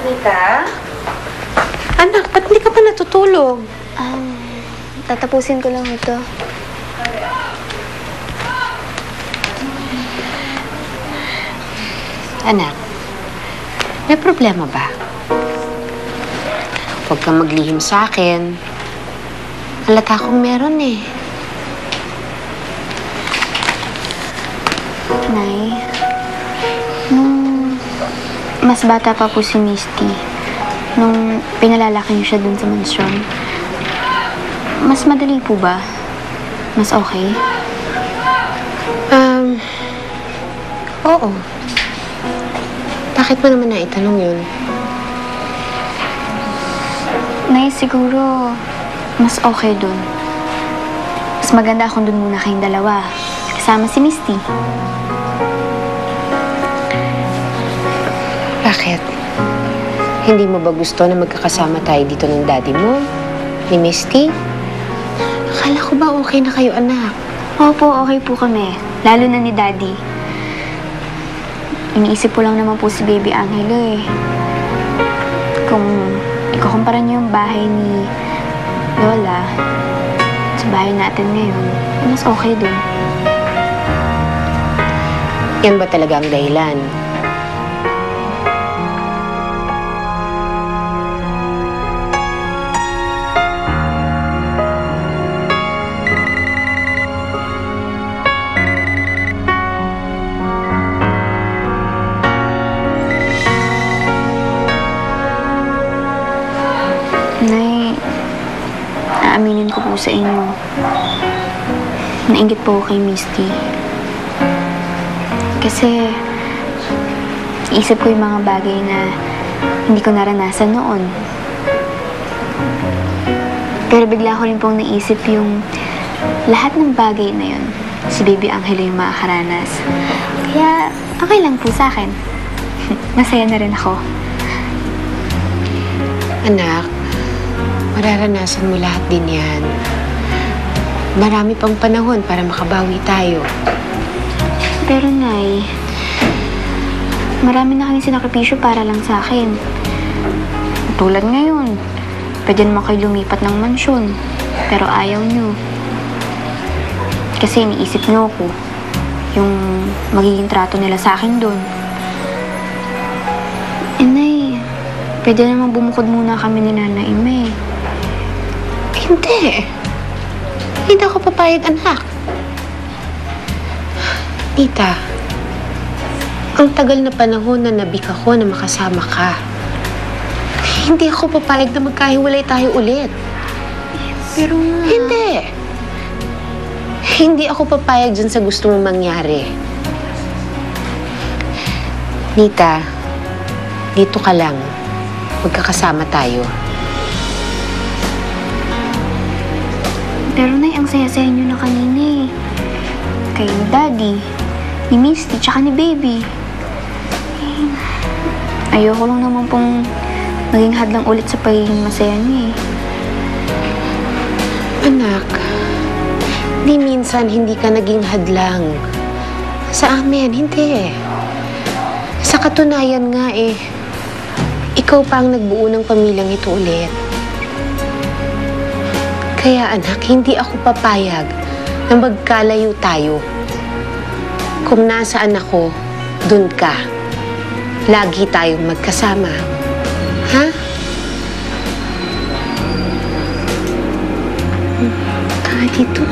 Rita? Anak, ba't hindi ka pa natutulog? Tatapusin ko lang ito. Anak, may problema ba? Huwag kang maglihim sa akin. Halata akong meron eh. Nay, nung mas bata pa po si Misty, nung pinalalaki niyo siya dun sa mansyon, mas madali po ba? Mas okay? Oo. Bakit mo naman naitanong yun? Nay, siguro mas okay dun. Mas maganda kung dun muna kayong dalawa. Kasama si Misty. Bakit? Hindi mo ba gusto na magkakasama tayo dito ng daddy mo? Ni Misty? Akala ko ba okay na kayo, anak? Opo, okay po kami. Lalo na ni Daddy. Iniisip ko lang naman po si Baby Angelo eh. Kung ikukumpara niyo yung bahay ni Lola sa bahay natin ngayon, mas okay dun. Yan ba talaga ang dahilan? Nay, aaminin ko po sa inyo. Nainggit po ako kay Misty. Kasi, iisip ko yung mga bagay na hindi ko naranasan noon. Pero bigla ko rin pong naisip yung lahat ng bagay na yun, si Baby Angelo yung makakaranas. Kaya, okay lang po sa akin. Masaya na rin ako. Anak, mararanasan mo lahat din yan. Marami pang panahon para makabawi tayo. Pero, Nay, marami na kayong sinakripisyo para lang sa akin. Tulad ngayon, pwede naman kayo lumipat ng mansyon. Pero ayaw nyo. Kasi iniisip nyo ako yung magiging trato nila sa akin doon. Nay, pwede naman bumukod muna kami ni Nana Ime. Hindi. Hindi ako papayag, anak. Tita, ang tagal na panahon na nabik ako na makasama ka. Hindi ako papayag na magkahiwalay tayo ulit. Pero Hindi. Hindi ako papayag dyan sa gusto mong mangyari. Nita, dito ka lang. Magkakasama tayo. Pero, Nay, ang saya-saya nyo na kanina eh. Kay Daddy, ni Misty, tsaka ni Baby. Ayoko lang naman pong maging hadlang ulit sa pagiging masaya niyo eh. Anak, di minsan hindi ka naging hadlang. Sa amin, hindi. Sa katunayan nga eh, ikaw pa ang nagbuo ng pamilyang ito ulit. Kaya anak, hindi ako papayag na magkalayo tayo. Kung nasaan ako, dun ka. Lagi tayong magkasama. Ha? Tara dito.